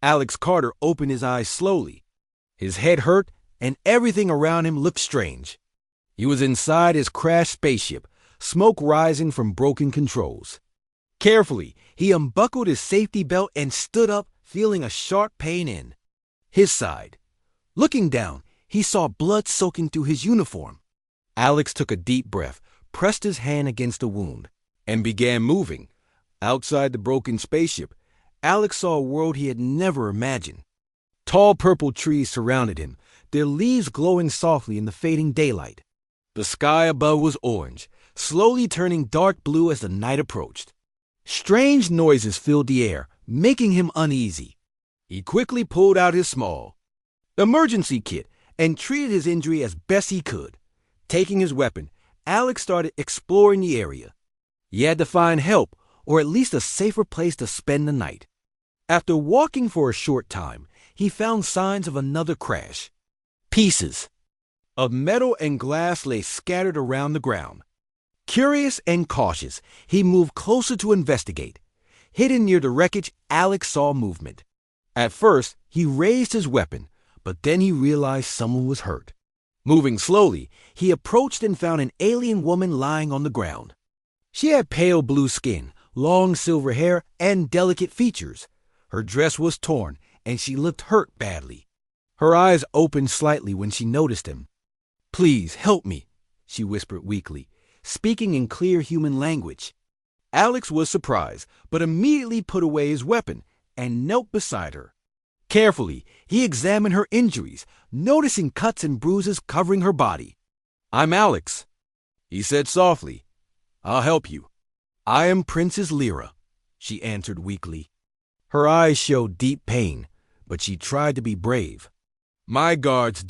Alex Carter opened his eyes slowly. His head hurt, and everything around him looked strange. He was inside his crashed spaceship, smoke rising from broken controls. Carefully, he unbuckled his safety belt and stood up, feeling a sharp pain in his side. Looking down, he saw blood soaking through his uniform. Alex took a deep breath, pressed his hand against the wound, and began moving. Outside the broken spaceship, Alex saw a world he had never imagined. Tall purple trees surrounded him, their leaves glowing softly in the fading daylight. The sky above was orange, slowly turning dark blue as the night approached. Strange noises filled the air, making him uneasy. He quickly pulled out his small emergency kit and treated his injury as best he could. Taking his weapon, Alex started exploring the area. He had to find help, or at least a safer place to spend the night. After walking for a short time, he found signs of another crash. Pieces of metal and glass lay scattered around the ground. Curious and cautious, he moved closer to investigate. Hidden near the wreckage, Alex saw movement. At first, he raised his weapon, but then he realized someone was hurt. Moving slowly, he approached and found an alien woman lying on the ground. She had pale blue skin, long silver hair, and delicate features. Her dress was torn, and she looked hurt badly. Her eyes opened slightly when she noticed him. "Please, help me," she whispered weakly, speaking in clear human language. Alex was surprised, but immediately put away his weapon and knelt beside her. Carefully, he examined her injuries, noticing cuts and bruises covering her body. "I'm Alex," he said softly. "I'll help you." "I am Princess Lyra," she answered weakly. Her eyes showed deep pain, but she tried to be brave. "My guards,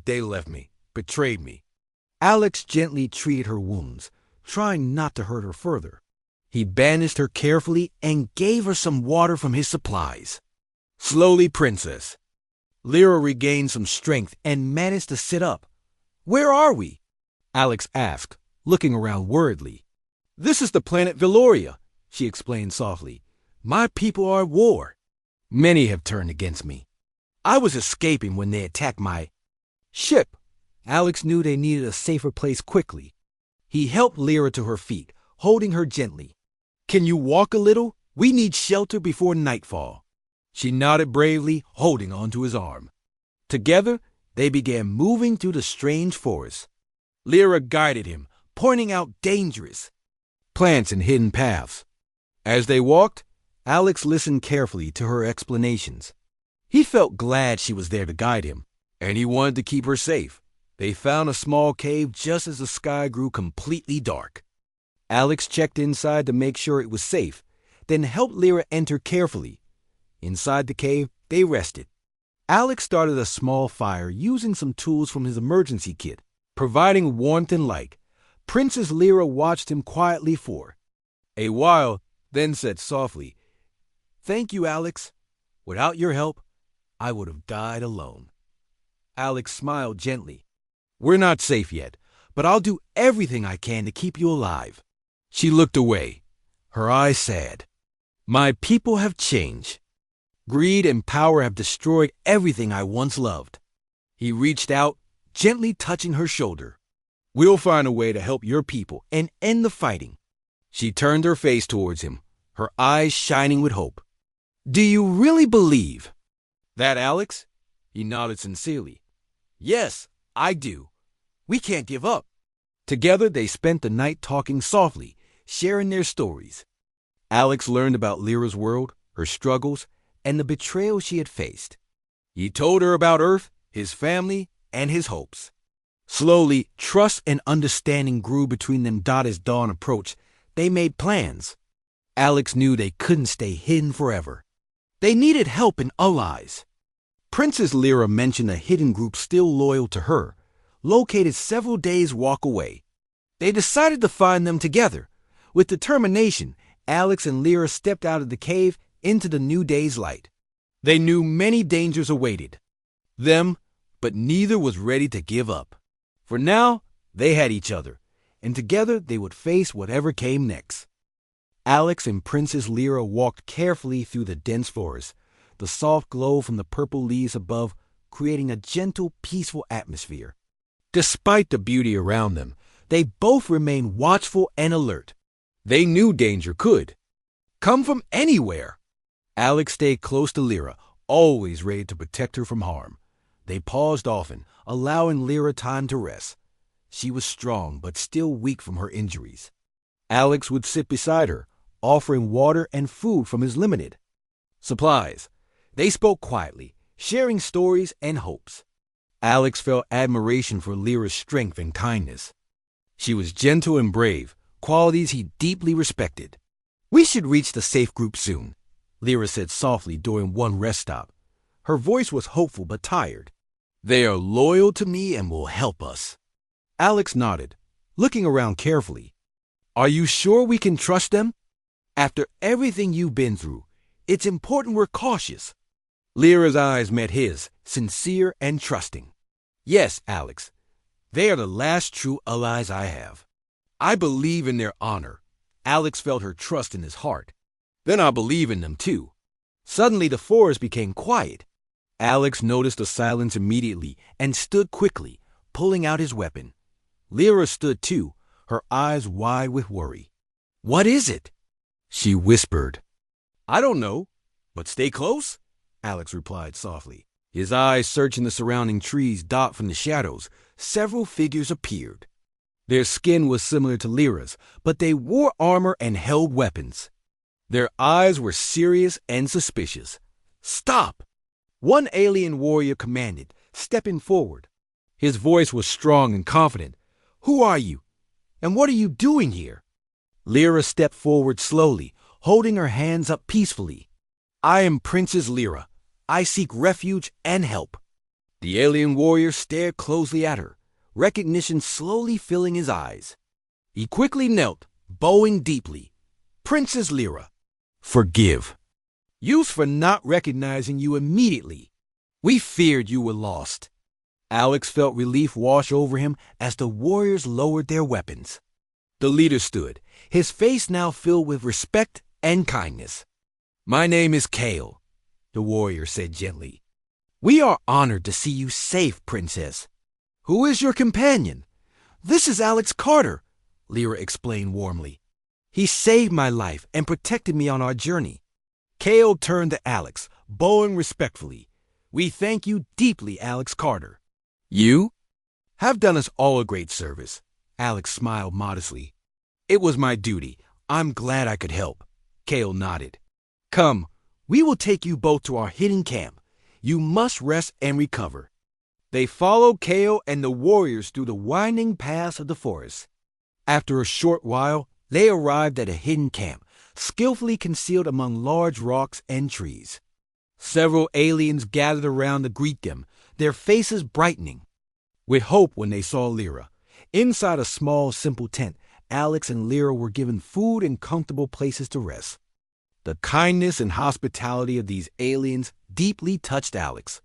they left me, betrayed me." Alex gently treated her wounds, trying not to hurt her further. He bandaged her carefully and gave her some water from his supplies. "Slowly, Princess." Lyra regained some strength and managed to sit up. "Where are we?" Alex asked, looking around worriedly. "This is the planet Veloria," she explained softly. "My people are at war. Many have turned against me. I was escaping when they attacked my ship." Alex knew they needed a safer place quickly. He helped Lyra to her feet, holding her gently. "Can you walk a little? We need shelter before nightfall." She nodded bravely, holding onto his arm. Together, they began moving through the strange forest. Lyra guided him, pointing out dangerous plants and hidden paths. As they walked, Alex listened carefully to her explanations. He felt glad she was there to guide him, and he wanted to keep her safe. They found a small cave just as the sky grew completely dark. Alex checked inside to make sure it was safe, then helped Lyra enter carefully. Inside the cave, they rested. Alex started a small fire using some tools from his emergency kit, providing warmth and light. Princess Lyra watched him quietly for a while, then said softly, "Thank you, Alex. Without your help, I would have died alone." Alex smiled gently. "We're not safe yet, but I'll do everything I can to keep you alive." She looked away, her eyes sad. "My people have changed. Greed and power have destroyed everything I once loved." He reached out, gently touching her shoulder. "We'll find a way to help your people and end the fighting." She turned her face towards him, her eyes shining with hope. "Do you really believe that, Alex?" He nodded sincerely. "Yes, I do. We can't give up." Together, they spent the night talking softly, sharing their stories. Alex learned about Lyra's world, her struggles, and the betrayal she had faced. He told her about Earth, his family, and his hopes. Slowly, trust and understanding grew between them. As dawn approached, they made plans. Alex knew they couldn't stay hidden forever. They needed help and allies. Princess Lyra mentioned a hidden group still loyal to her, located several days' walk away. They decided to find them together. With determination, Alex and Lyra stepped out of the cave into the new day's light. They knew many dangers awaited them, but neither was ready to give up. For now, they had each other, and together they would face whatever came next. Alex and Princess Lyra walked carefully through the dense forest, the soft glow from the purple leaves above creating a gentle, peaceful atmosphere. Despite the beauty around them, they both remained watchful and alert. They knew danger could come from anywhere. Alex stayed close to Lyra, always ready to protect her from harm. They paused often, allowing Lyra time to rest. She was strong but still weak from her injuries. Alex would sit beside her, offering water and food from his limited supplies. They spoke quietly, sharing stories and hopes. Alex felt admiration for Lyra's strength and kindness. She was gentle and brave, qualities he deeply respected. "We should reach the safe group soon," Lyra said softly during one rest stop. Her voice was hopeful but tired. "They are loyal to me and will help us." Alex nodded, looking around carefully. "Are you sure we can trust them? After everything you've been through, it's important we're cautious." Lyra's eyes met his, sincere and trusting. "Yes, Alex. They are the last true allies I have. I believe in their honor." Alex felt her trust in his heart. "Then I believe in them too." Suddenly the forest became quiet. Alex noticed the silence immediately and stood quickly, pulling out his weapon. Lyra stood too, her eyes wide with worry. "What is it?" she whispered. "I don't know, but stay close," Alex replied softly. His eyes searching the surrounding trees dot from the shadows, several figures appeared. Their skin was similar to Lyra's, but they wore armor and held weapons. Their eyes were serious and suspicious. "Stop!" one alien warrior commanded, stepping forward. His voice was strong and confident. "Who are you? And what are you doing here?" Lyra stepped forward slowly, holding her hands up peacefully. "I am Princess Lyra. I seek refuge and help." The alien warrior stared closely at her, recognition slowly filling his eyes. He quickly knelt, bowing deeply. "Princess Lyra, forgive us for not recognizing you immediately. We feared you were lost." Alex felt relief wash over him as the warriors lowered their weapons. The leader stood, his face now filled with respect and kindness. "My name is Kale," the warrior said gently. "We are honored to see you safe, Princess." "Who is your companion?" "This is Alex Carter," Lyra explained warmly. "He saved my life and protected me on our journey." Kale turned to Alex, bowing respectfully. "We thank you deeply, Alex Carter. You have done us all a great service." Alex smiled modestly. "It was my duty. I'm glad I could help." Kale nodded. "Come, we will take you both to our hidden camp. You must rest and recover." They followed Kale and the warriors through the winding paths of the forest. After a short while, they arrived at a hidden camp, skillfully concealed among large rocks and trees. Several aliens gathered around to greet them, their faces brightening with hope when they saw Lyra. Inside a small, simple tent, Alex and Lyra were given food and comfortable places to rest. The kindness and hospitality of these aliens deeply touched Alex.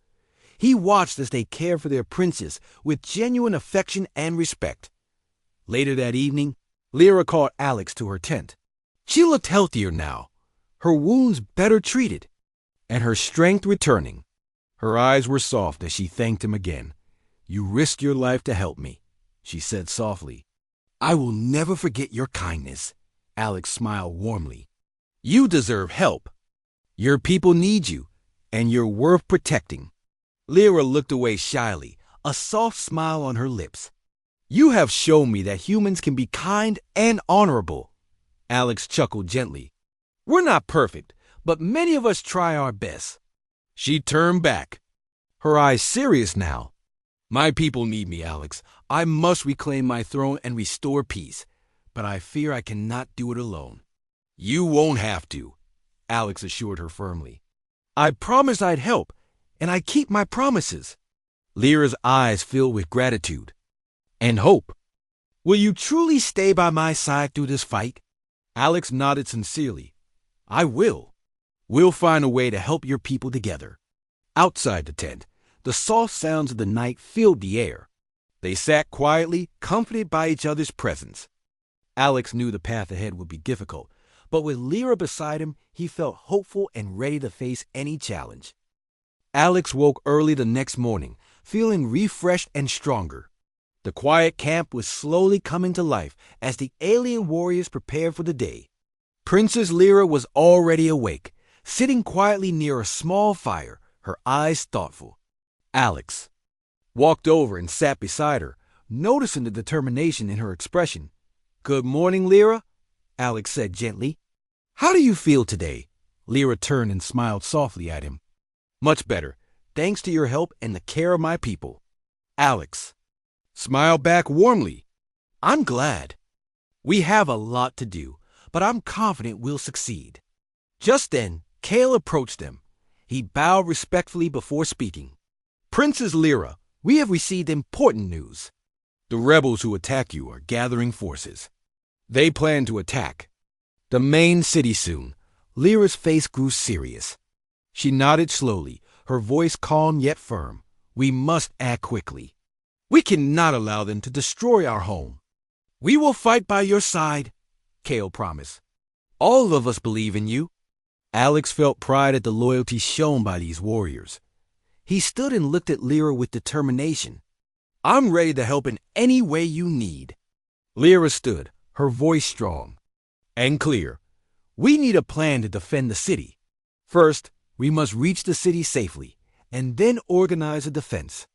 He watched as they cared for their princess with genuine affection and respect. Later that evening, Lyra called Alex to her tent. She looked healthier now, her wounds better treated, and her strength returning. Her eyes were soft as she thanked him again. "You risked your life to help me," she said softly. "I will never forget your kindness." Alex smiled warmly. "You deserve help. Your people need you, and you're worth protecting." Lyra looked away shyly, a soft smile on her lips. "You have shown me that humans can be kind and honorable." Alex chuckled gently. "We're not perfect, but many of us try our best." She turned back, her eyes serious now. "My people need me, Alex. I must reclaim my throne and restore peace, but I fear I cannot do it alone." "You won't have to," Alex assured her firmly. "I promised I'd help, and I keep my promises." Lyra's eyes filled with gratitude and hope. "Will you truly stay by my side through this fight?" Alex nodded sincerely. "I will. We'll find a way to help your people together." Outside the tent, the soft sounds of the night filled the air. They sat quietly, comforted by each other's presence. Alex knew the path ahead would be difficult, but with Lyra beside him, he felt hopeful and ready to face any challenge. Alex woke early the next morning, feeling refreshed and stronger. The quiet camp was slowly coming to life as the alien warriors prepared for the day. Princess Lyra was already awake, sitting quietly near a small fire, her eyes thoughtful. Alex walked over and sat beside her, noticing the determination in her expression. "Good morning, Lyra," Alex said gently. "How do you feel today?" Lyra turned and smiled softly at him. "Much better, thanks to your help and the care of my people." Alex smiled back warmly. "I'm glad. We have a lot to do, but I'm confident we'll succeed." Just then, Kale approached them. He bowed respectfully before speaking. "Princess Lyra, we have received important news. The rebels who attack you are gathering forces. They plan to attack the main city soon." Lyra's face grew serious. She nodded slowly, her voice calm yet firm. "We must act quickly. We cannot allow them to destroy our home." "We will fight by your side," Kale promised. "All of us believe in you." Alex felt pride at the loyalty shown by these warriors. He stood and looked at Lyra with determination. "I'm ready to help in any way you need." Lyra stood, her voice strong and clear. "We need a plan to defend the city. First, we must reach the city safely, and then organize a defense."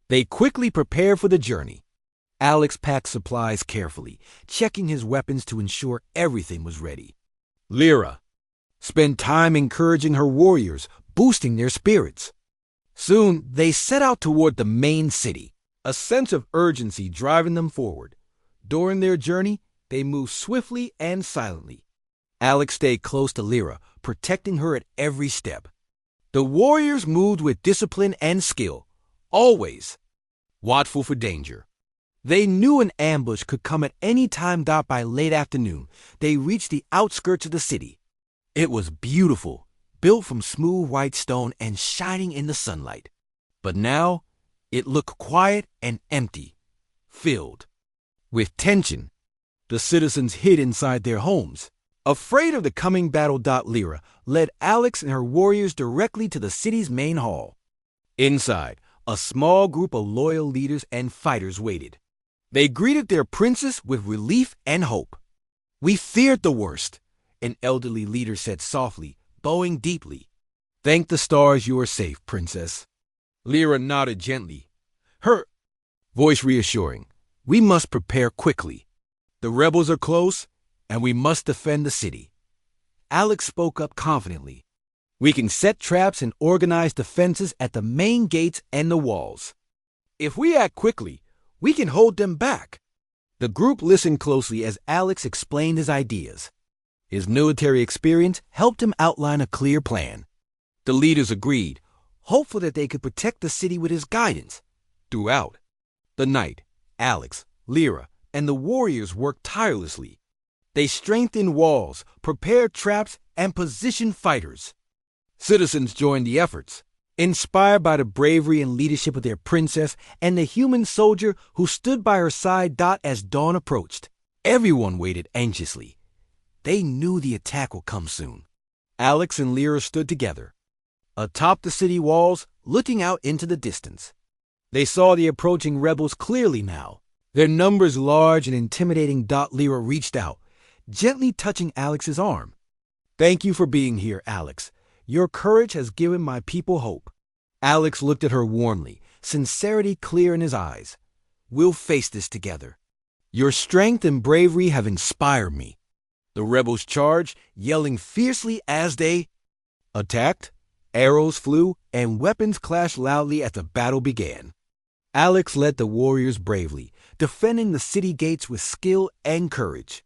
They quickly prepared for the journey. Alex packed supplies carefully, checking his weapons to ensure everything was ready. Lyra spent time encouraging her warriors, boosting their spirits. Soon, they set out toward the main city, a sense of urgency driving them forward. During their journey, they moved swiftly and silently. Alex stayed close to Lyra, protecting her at every step. The warriors moved with discipline and skill, always watchful for danger. They knew an ambush could come at any time. By late afternoon, they reached the outskirts of the city. It was beautiful, built from smooth white stone and shining in the sunlight. But now, it looked quiet and empty, filled with tension. The citizens hid inside their homes. Afraid of the coming battle. Lyra led Alex and her warriors directly to the city's main hall. Inside, a small group of loyal leaders and fighters waited. They greeted their princess with relief and hope. "We feared the worst," an elderly leader said softly, bowing deeply. "Thank the stars you are safe, princess." Lyra nodded gently, her voice reassuring. "We must prepare quickly. The rebels are close, and we must defend the city." Alex spoke up confidently. "We can set traps and organize defenses at the main gates and the walls. If we act quickly, we can hold them back." The group listened closely as Alex explained his ideas. His military experience helped him outline a clear plan. The leaders agreed, hopeful that they could protect the city with his guidance. Throughout the night, Alex, Lyra, and the warriors worked tirelessly. They strengthened walls, prepared traps, and positioned fighters. Citizens joined the efforts, inspired by the bravery and leadership of their princess and the human soldier who stood by her side. As dawn approached, everyone waited anxiously. They knew the attack would come soon. Alex and Lyra stood together, atop the city walls, looking out into the distance. They saw the approaching rebels clearly now, their numbers large and intimidating. Lyra reached out, gently touching Alex's arm. "Thank you for being here, Alex. Your courage has given my people hope." Alex looked at her warmly, sincerity clear in his eyes. "We'll face this together. Your strength and bravery have inspired me." The rebels charged, yelling fiercely as they attacked. Arrows flew, and weapons clashed loudly as the battle began. Alex led the warriors bravely, defending the city gates with skill and courage.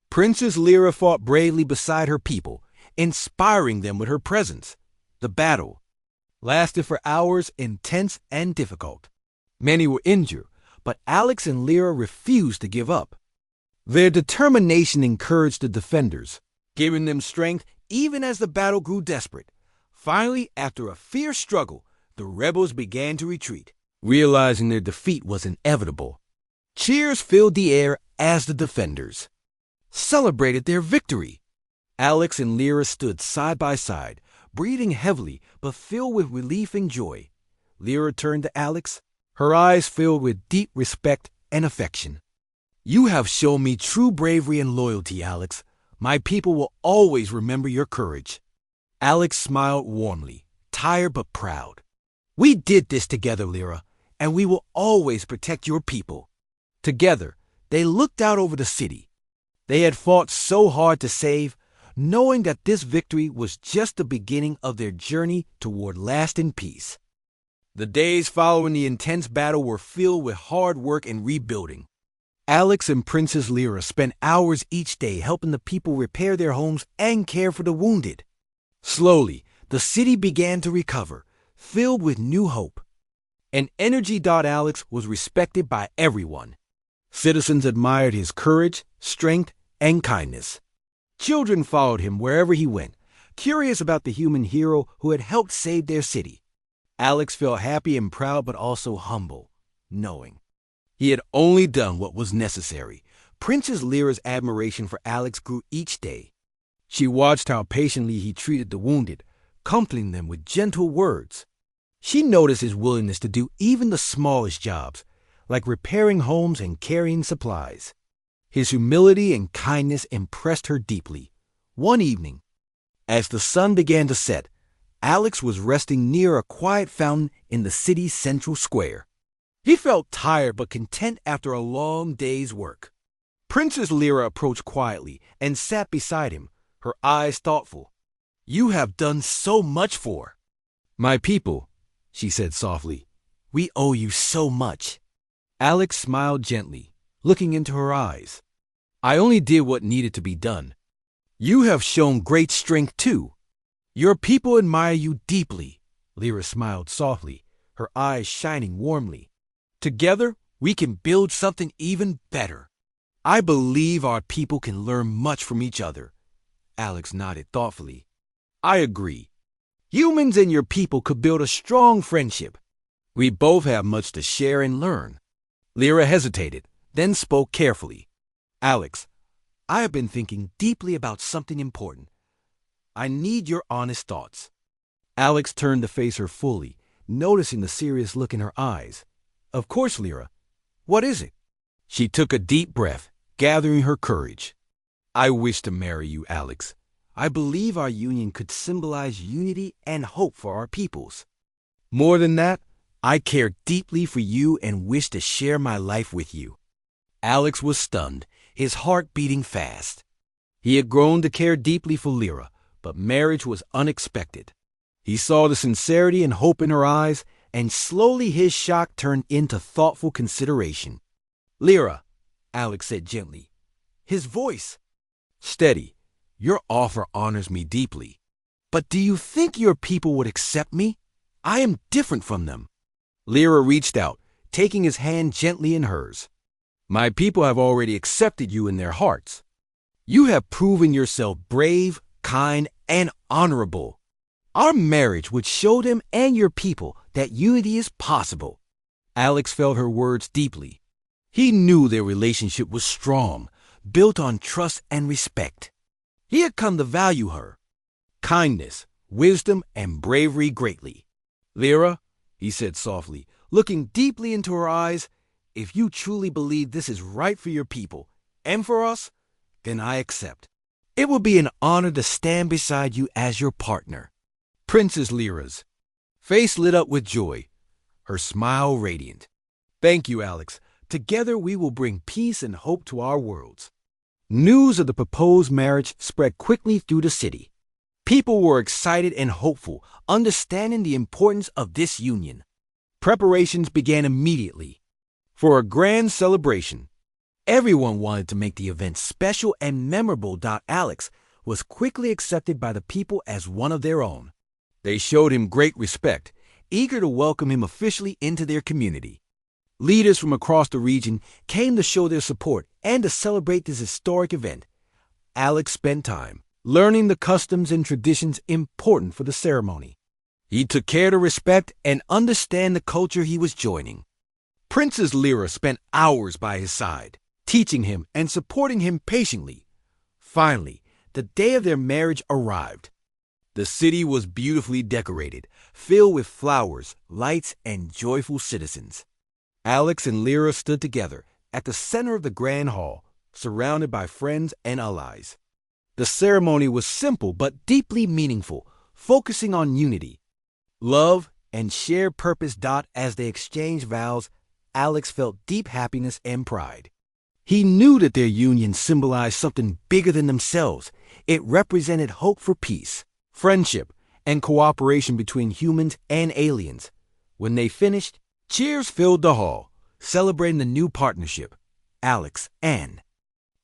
Princess Lyra fought bravely beside her people, inspiring them with her presence. The battle lasted for hours, intense and difficult. Many were injured, but Alex and Lyra refused to give up. Their determination encouraged the defenders, giving them strength even as the battle grew desperate. Finally, after a fierce struggle, the rebels began to retreat, realizing their defeat was inevitable. Cheers filled the air as the defenders celebrated their victory. Alex and Lyra stood side by side, breathing heavily but filled with relief and joy. Lyra turned to Alex, her eyes filled with deep respect and affection. "You have shown me true bravery and loyalty, Alex. My people will always remember your courage." Alex smiled warmly, tired but proud. "We did this together, Lyra, and we will always protect your people." Together, they looked out over the city. They had fought so hard to save, knowing that this victory was just the beginning of their journey toward lasting peace. The days following the intense battle were filled with hard work and rebuilding. Alex and Princess Lyra spent hours each day helping the people repair their homes and care for the wounded. Slowly, the city began to recover, filled with new hope. And Energy Alex was respected by everyone. Citizens admired his courage, strength, and kindness. Children followed him wherever he went, curious about the human hero who had helped save their city. Alex felt happy and proud but also humble, knowing he had only done what was necessary. Princess Lyra's admiration for Alex grew each day. She watched how patiently he treated the wounded, comforting them with gentle words. She noticed his willingness to do even the smallest jobs, like repairing homes and carrying supplies. His humility and kindness impressed her deeply. One evening, as the sun began to set, Alex was resting near a quiet fountain in the city's central square. He felt tired but content after a long day's work. Princess Lyra approached quietly and sat beside him, her eyes thoughtful. "You have done so much for my people," she said softly. "We owe you so much." Alex smiled gently, looking into her eyes. "I only did what needed to be done. You have shown great strength too. Your people admire you deeply." Lyra smiled softly, her eyes shining warmly. "Together, we can build something even better. I believe our people can learn much from each other." Alex nodded thoughtfully. "I agree. Humans and your people could build a strong friendship. We both have much to share and learn." Lyra hesitated, then spoke carefully. "Alex, I have been thinking deeply about something important. I need your honest thoughts." Alex turned to face her fully, noticing the serious look in her eyes. "Of course, Lyra. What is it?" She took a deep breath, gathering her courage. "I wish to marry you, Alex. I believe our union could symbolize unity and hope for our peoples. More than that, I care deeply for you and wish to share my life with you." Alex was stunned, his heart beating fast. He had grown to care deeply for Lyra, but marriage was unexpected. He saw the sincerity and hope in her eyes, and slowly his shock turned into thoughtful consideration. "Lyra," Alex said gently, his voice steady, "your offer honors me deeply. But do you think your people would accept me? I am different from them." Lyra reached out, taking his hand gently in hers. "My people have already accepted you in their hearts. You have proven yourself brave, kind, and honorable. Our marriage would show them and your people that unity is possible." Alex felt her words deeply. He knew their relationship was strong, built on trust and respect. He had come to value her kindness, wisdom, and bravery greatly. "Lyra," he said softly, looking deeply into her eyes, "if you truly believe this is right for your people and for us, then I accept. It will be an honor to stand beside you as your partner." Princess Lyra's face lit up with joy, her smile radiant. "Thank you, Alex. Together we will bring peace and hope to our worlds." News of the proposed marriage spread quickly through the city. People were excited and hopeful, understanding the importance of this union. Preparations began immediately for a grand celebration. Everyone wanted to make the event special and memorable. Alex was quickly accepted by the people as one of their own. They showed him great respect, eager to welcome him officially into their community. Leaders from across the region came to show their support and to celebrate this historic event. Alex spent time learning the customs and traditions important for the ceremony. He took care to respect and understand the culture he was joining. Princess Lyra spent hours by his side, teaching him and supporting him patiently. Finally, the day of their marriage arrived. The city was beautifully decorated, filled with flowers, lights, and joyful citizens. Alex and Lyra stood together at the center of the grand hall, surrounded by friends and allies. The ceremony was simple but deeply meaningful, focusing on unity, love, and shared purpose. As they exchanged vows, Alex felt deep happiness and pride. He knew that their union symbolized something bigger than themselves. It represented hope for peace, friendship, and cooperation between humans and aliens. When they finished, cheers filled the hall, celebrating the new partnership. Alex and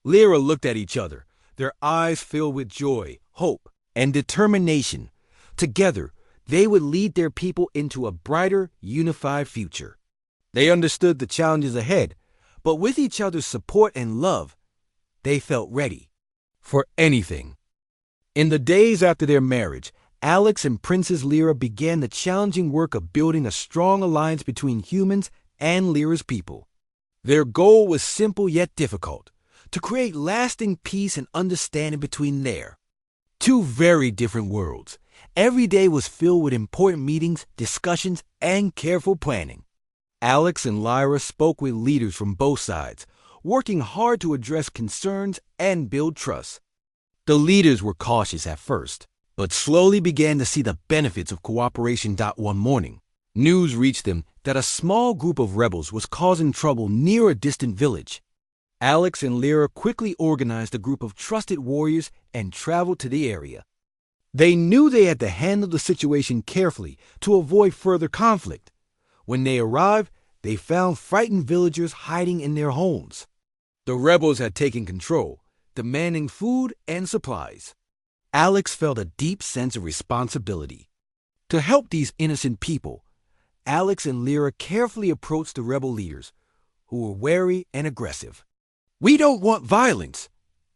Lyra looked at each other, their eyes filled with joy, hope, and determination. Together, they would lead their people into a brighter, unified future. They understood the challenges ahead, but with each other's support and love, they felt ready for anything. In the days after their marriage, Alex and Princess Lyra began the challenging work of building a strong alliance between humans and Lyra's people. Their goal was simple yet difficult: to create lasting peace and understanding between their two very different worlds. Every day was filled with important meetings, discussions, and careful planning. Alex and Lyra spoke with leaders from both sides, working hard to address concerns and build trust. The leaders were cautious at first, but slowly began to see the benefits of cooperation. One morning, news reached them that a small group of rebels was causing trouble near a distant village. Alex and Lyra quickly organized a group of trusted warriors and traveled to the area. They knew they had to handle the situation carefully to avoid further conflict. When they arrived, they found frightened villagers hiding in their homes. The rebels had taken control, demanding food and supplies. Alex felt a deep sense of responsibility. To help these innocent people, Alex and Lyra carefully approached the rebel leaders, who were wary and aggressive. "We don't want violence,"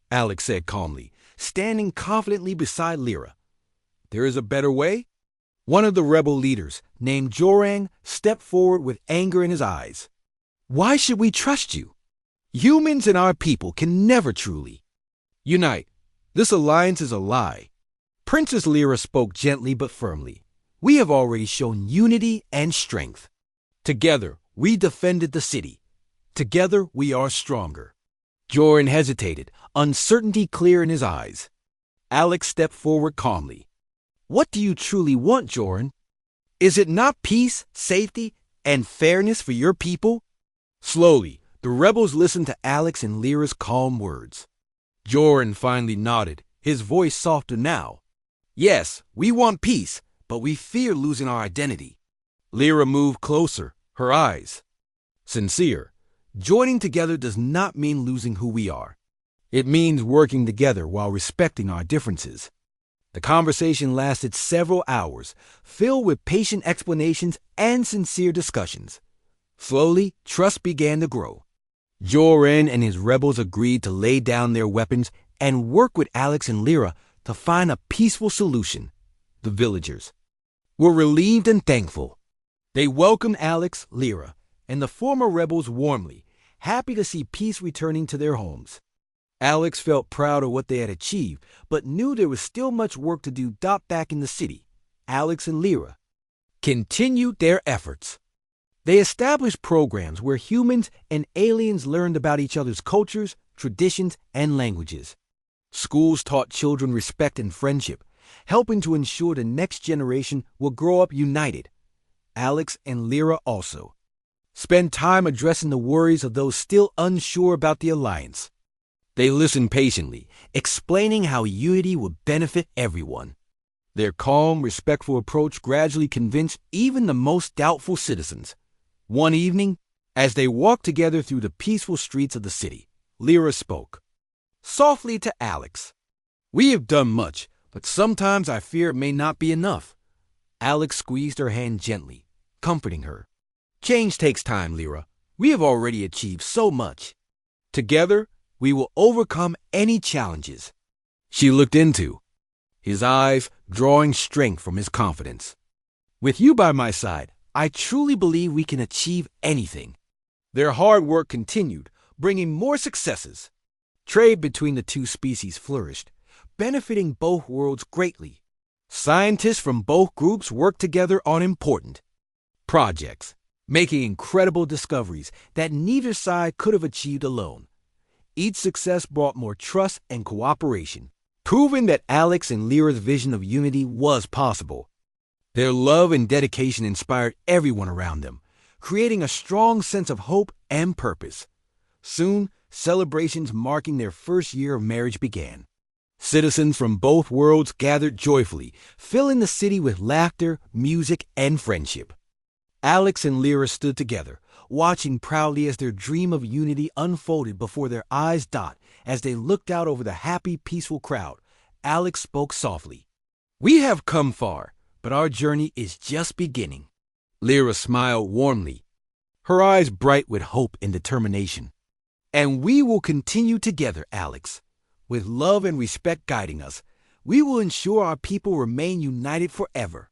Alex said calmly, standing confidently beside Lyra. "There is a better way?" One of the rebel leaders, named Jorang, stepped forward with anger in his eyes. "Why should we trust you? Humans and our people can never truly unite. This alliance is a lie." Princess Lyra spoke gently but firmly. "We have already shown unity and strength. Together, we defended the city. Together, we are stronger." Jorang hesitated, uncertainty clear in his eyes. Alex stepped forward calmly. "What do you truly want, Jorang? Is it not peace, safety, and fairness for your people?" Slowly, the rebels listened to Alex and Lyra's calm words. Jorang finally nodded, his voice softer now. "Yes, we want peace, but we fear losing our identity." Lyra moved closer, her eyes sincere. "Joining together does not mean losing who we are. It means working together while respecting our differences." The conversation lasted several hours, filled with patient explanations and sincere discussions. Slowly, trust began to grow. Jorang and his rebels agreed to lay down their weapons and work with Alex and Lyra to find a peaceful solution. The villagers were relieved and thankful. They welcomed Alex, Lyra, and the former rebels warmly, happy to see peace returning to their homes. Alex felt proud of what they had achieved, but knew there was still much work to do. Back in the city, Alex and Lyra continued their efforts. They established programs where humans and aliens learned about each other's cultures, traditions, and languages. Schools taught children respect and friendship, helping to ensure the next generation will grow up united. Alex and Lyra also spent time addressing the worries of those still unsure about the alliance. They listened patiently, explaining how unity would benefit everyone. Their calm, respectful approach gradually convinced even the most doubtful citizens. One evening, as they walked together through the peaceful streets of the city, Lyra spoke softly to Alex. "We have done much, but sometimes I fear it may not be enough." Alex squeezed her hand gently, comforting her. "Change takes time, Lyra. We have already achieved so much. Together, we will overcome any challenges." She looked into his eyes, drawing strength from his confidence. "With you by my side, I truly believe we can achieve anything." Their hard work continued, bringing more successes. Trade between the two species flourished. benefiting both worlds greatly. Scientists from both groups worked together on important projects, making incredible discoveries that neither side could have achieved alone. Each success brought more trust and cooperation, proving that Alex and Lyra's vision of unity was possible. Their love and dedication inspired everyone around them, creating a strong sense of hope and purpose. Soon, celebrations marking their first year of marriage began. Citizens from both worlds gathered joyfully, filling the city with laughter, music, and friendship. Alex and Lyra stood together, watching proudly as their dream of unity unfolded before their eyes. As they looked out over the happy, peaceful crowd, Alex spoke softly. "We have come far, but our journey is just beginning." Lyra smiled warmly, her eyes bright with hope and determination. "And we will continue together, Alex. With love and respect guiding us, we will ensure our people remain united forever."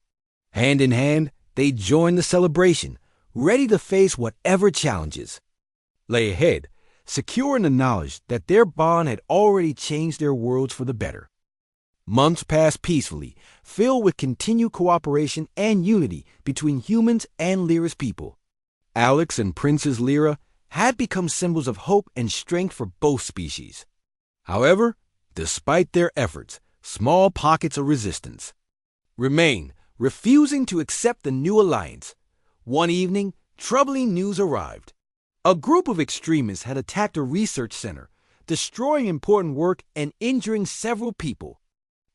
Hand in hand, they joined the celebration, ready to face whatever challenges lay ahead, secure in the knowledge that their bond had already changed their worlds for the better. Months passed peacefully, filled with continued cooperation and unity between humans and Lyra's people. Alex and Princess Lyra had become symbols of hope and strength for both species. However, despite their efforts, small pockets of resistance remained, refusing to accept the new alliance. One evening, troubling news arrived. A group of extremists had attacked a research center, destroying important work and injuring several people.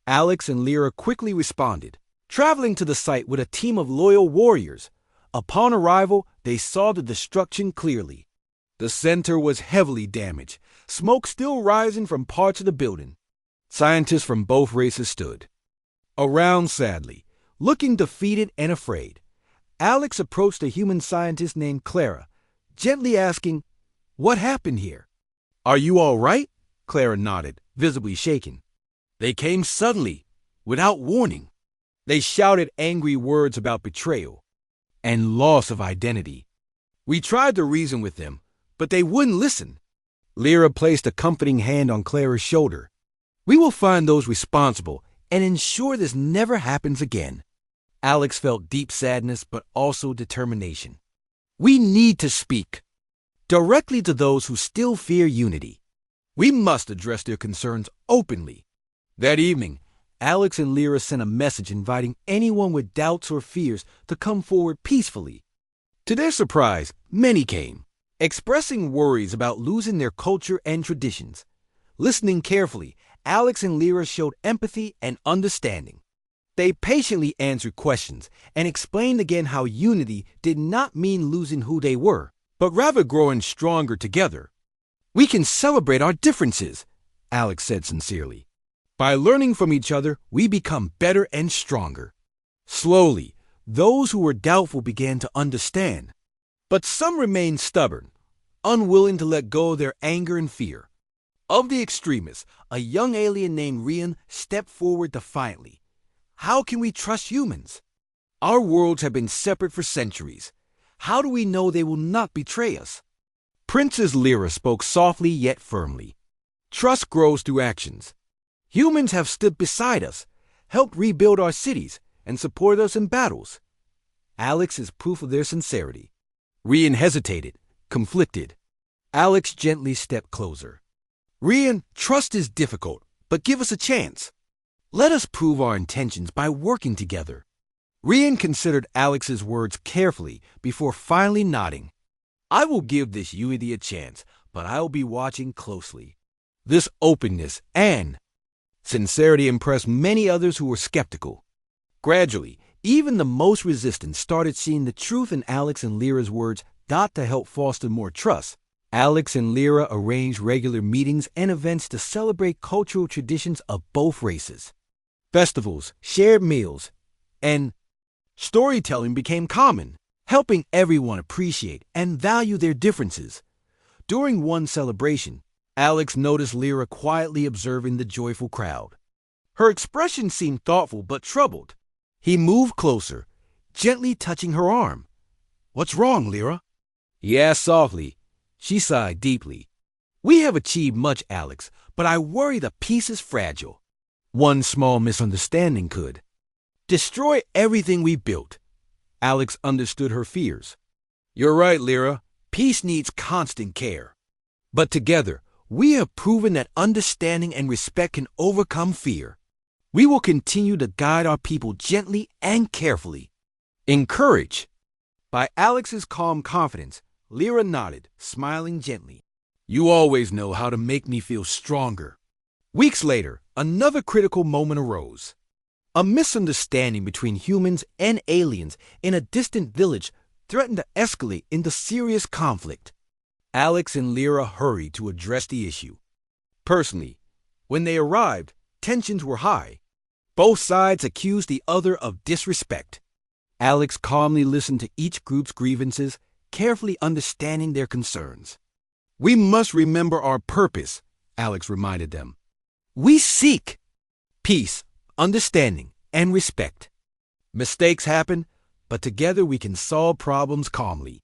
Alex and Lyra quickly responded, traveling to the site with a team of loyal warriors. Upon arrival, they saw the destruction clearly. The center was heavily damaged, smoke still rising from parts of the building. Scientists from both races stood around sadly, looking defeated and afraid. Alex approached a human scientist named Clara, gently asking, "What happened here?" "Are you all right?" Clara nodded, visibly shaken. "They came suddenly, without warning." They shouted angry words about betrayal and loss of identity. "We tried to reason with them, but they wouldn't listen." Lyra placed a comforting hand on Clara's shoulder. "We will find those responsible and ensure this never happens again." Alex felt deep sadness but also determination. "We need to speak directly to those who still fear unity. We must address their concerns openly." That evening, Alex and Lyra sent a message inviting anyone with doubts or fears to come forward peacefully. To their surprise, many came, expressing worries about losing their culture and traditions. Listening carefully, Alex and Lyra showed empathy and understanding. They patiently answered questions and explained again how unity did not mean losing who they were, but rather growing stronger together. "We can celebrate our differences," Alex said sincerely. "By learning from each other, we become better and stronger." Slowly, those who were doubtful began to understand, but some remained stubborn, unwilling to let go of their anger and fear. Of the extremists, a young alien named Rian stepped forward defiantly. "How can we trust humans? Our worlds have been separate for centuries. How do we know they will not betray us?" Princess Lyra spoke softly yet firmly. "Trust grows through actions. Humans have stood beside us, helped rebuild our cities, and supported us in battles." Alex is proof of their sincerity. Rian hesitated, conflicted. Alex gently stepped closer. "Rian, trust is difficult, but give us a chance. Let us prove our intentions by working together." Rian considered Alex's words carefully before finally nodding. "I will give this unity a chance, but I will be watching closely." This openness and sincerity impressed many others who were skeptical. Gradually, even the most resistant started seeing the truth in Alex and Lyra's words. To help foster more trust, Alex and Lyra arranged regular meetings and events to celebrate cultural traditions of both races. Festivals, shared meals, and storytelling became common, helping everyone appreciate and value their differences. During one celebration, Alex noticed Lyra quietly observing the joyful crowd. Her expression seemed thoughtful but troubled. He moved closer, gently touching her arm. "What's wrong, Lyra?" he asked softly. She sighed deeply. "We have achieved much, Alex, but I worry the peace is fragile." One small misunderstanding could destroy everything we built. Alex understood her fears. You're right, Lyra. Peace needs constant care. But together, we have proven that understanding and respect can overcome fear. We will continue to guide our people gently and carefully. Encourage. By Alex's calm confidence, Lyra nodded, smiling gently. You always know how to make me feel stronger. Weeks later, another critical moment arose. A misunderstanding between humans and aliens in a distant village threatened to escalate into serious conflict. Alex and Lyra hurried to address the issue. Personally, when they arrived, tensions were high. Both sides accused the other of disrespect. Alex calmly listened to each group's grievances, carefully understanding their concerns. We must remember our purpose, Alex reminded them. We seek peace, understanding, and respect. Mistakes happen, but together we can solve problems calmly.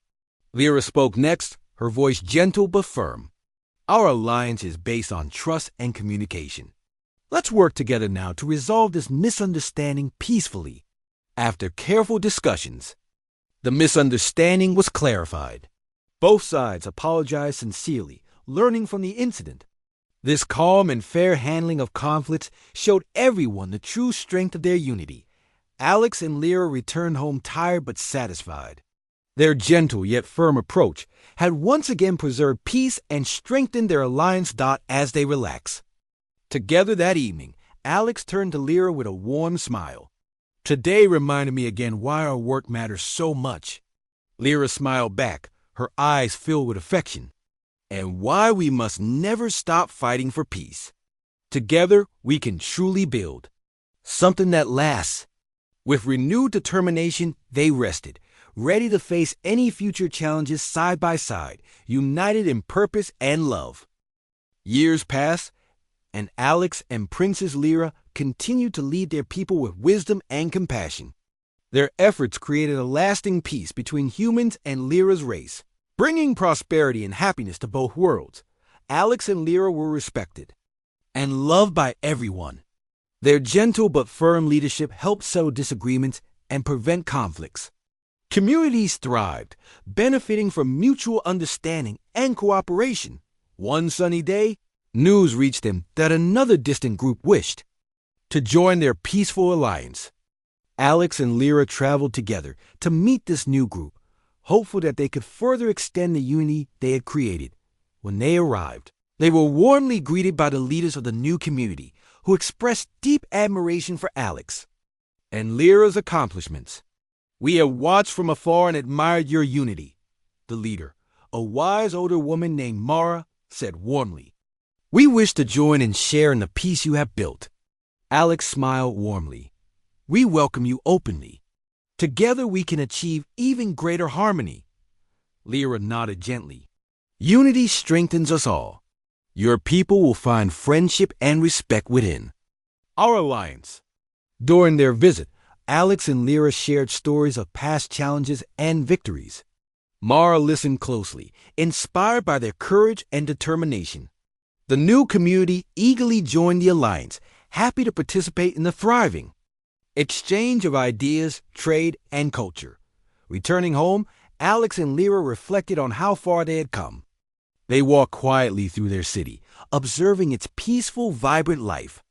Lyra spoke next, her voice gentle but firm. Our alliance is based on trust and communication. Let's work together now to resolve this misunderstanding peacefully. After careful discussions, the misunderstanding was clarified. Both sides apologized sincerely, learning from the incident. This calm and fair handling of conflicts showed everyone the true strength of their unity. Alex and Lyra returned home tired but satisfied. Their gentle yet firm approach had once again preserved peace and strengthened their alliance. As they relaxed together that evening, Alex turned to Lyra with a warm smile. Today reminded me again why our work matters so much. Lyra smiled back, her eyes filled with affection. And why we must never stop fighting for peace. Together, we can truly build something that lasts. With renewed determination, they rested, ready to face any future challenges side by side, united in purpose and love. Years passed, and Alex and Princess Lyra continued to lead their people with wisdom and compassion. Their efforts created a lasting peace between humans and Lyra's race, bringing prosperity and happiness to both worlds. Alex and Lyra were respected and loved by everyone. Their gentle but firm leadership helped settle disagreements and prevent conflicts. Communities thrived, benefiting from mutual understanding and cooperation. One sunny day, news reached them that another distant group wished to join their peaceful alliance. Alex and Lyra traveled together to meet this new group, hopeful that they could further extend the unity they had created. When they arrived, they were warmly greeted by the leaders of the new community, who expressed deep admiration for Alex and Lyra's accomplishments. We have watched from afar and admired your unity, the leader, a wise older woman named Mara, said warmly. We wish to join and share in the peace you have built. Alex smiled warmly. We welcome you openly. Together we can achieve even greater harmony. Lyra nodded gently. Unity strengthens us all. Your people will find friendship and respect within our alliance. During their visit, Alex and Lyra shared stories of past challenges and victories. Mara listened closely, inspired by their courage and determination. The new community eagerly joined the alliance, happy to participate in the thriving exchange of ideas, trade, and culture. Returning home, Alex and Lyra reflected on how far they had come. They walked quietly through their city, observing its peaceful, vibrant life.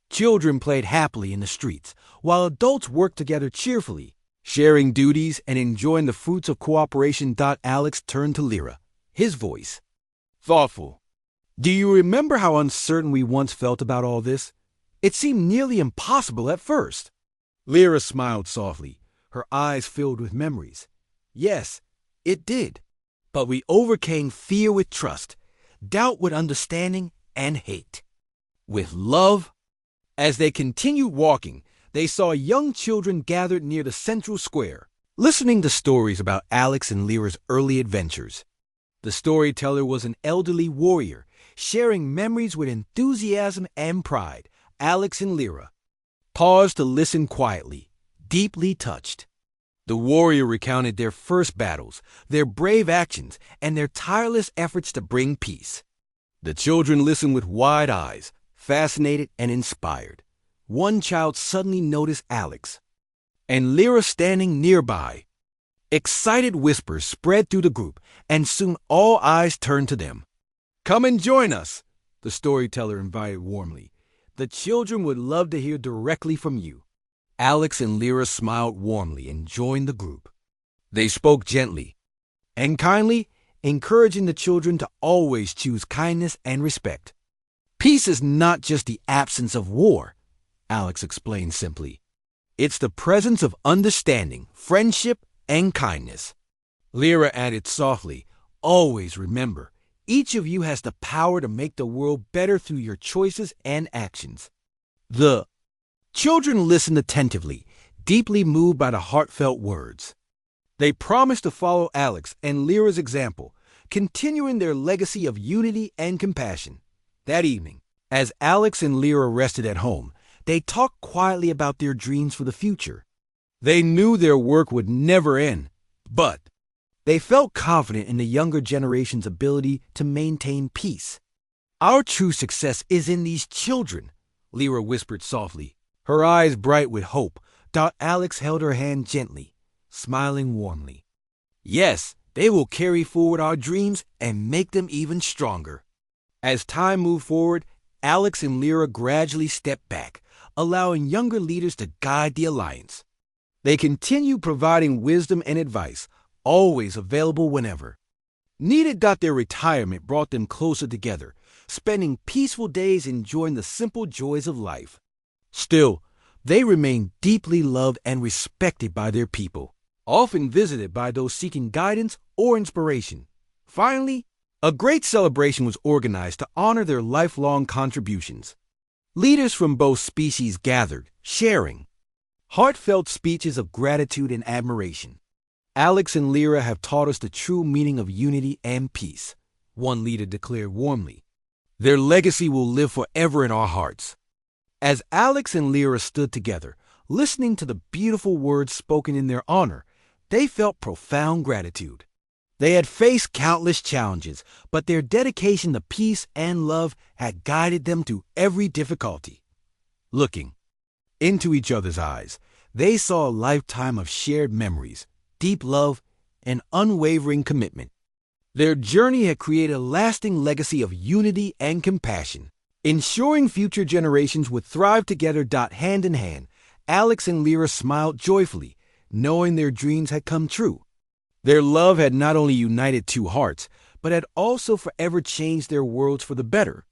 Children played happily in the streets, while adults worked together cheerfully, sharing duties and enjoying the fruits of cooperation. Alex turned to Lyra, his voice thoughtful. Do you remember how uncertain we once felt about all this? It seemed nearly impossible at first. Lyra smiled softly, her eyes filled with memories. Yes, it did. But we overcame fear with trust, doubt with understanding, and hate with love. As they continued walking, they saw young children gathered near the central square, listening to stories about Alex and Lyra's early adventures. The storyteller was an elderly warrior, sharing memories with enthusiasm and pride. Alex and Lyra paused to listen quietly, deeply touched. The warrior recounted their first battles, their brave actions, and their tireless efforts to bring peace. The children listened with wide eyes, fascinated and inspired. one child suddenly noticed Alex and Lyra standing nearby. Excited whispers spread through the group, and soon all eyes turned to them. "Come and join us," the storyteller invited warmly. "The children would love to hear directly from you." Alex and Lyra smiled warmly and joined the group. They spoke gently and kindly, encouraging the children to always choose kindness and respect. "Peace is not just the absence of war," Alex explained simply. "It's the presence of understanding, friendship, and kindness." Lyra added softly, "Always remember, each of you has the power to make the world better through your choices and actions." The children listened attentively, deeply moved by the heartfelt words. They promised to follow Alex and Lyra's example, continuing their legacy of unity and compassion. That evening, as Alex and Lyra rested at home, they talked quietly about their dreams for the future. They knew their work would never end, but they felt confident in the younger generation's ability to maintain peace. "Our true success is in these children," Lyra whispered softly, her eyes bright with hope. Alex held her hand gently, smiling warmly. "Yes, they will carry forward our dreams and make them even stronger." As time moved forward, Alex and Lyra gradually stepped back, allowing younger leaders to guide the alliance. They continued providing wisdom and advice, always available whenever needed. Their retirement brought them closer together, spending peaceful days enjoying the simple joys of life. Still, they remained deeply loved and respected by their people, often visited by those seeking guidance or inspiration. Finally, a great celebration was organized to honor their lifelong contributions. Leaders from both species gathered, sharing heartfelt speeches of gratitude and admiration. "Alex and Lyra have taught us the true meaning of unity and peace," one leader declared warmly. "Their legacy will live forever in our hearts." As Alex and Lyra stood together, listening to the beautiful words spoken in their honor, they felt profound gratitude. They had faced countless challenges, but their dedication to peace and love had guided them through every difficulty. Looking into each other's eyes, they saw a lifetime of shared memories, deep love, and unwavering commitment. Their journey had created a lasting legacy of unity and compassion, ensuring future generations would thrive together. Hand in hand, Alex and Lyra smiled joyfully, knowing their dreams had come true. Their love had not only united two hearts, but had also forever changed their worlds for the better.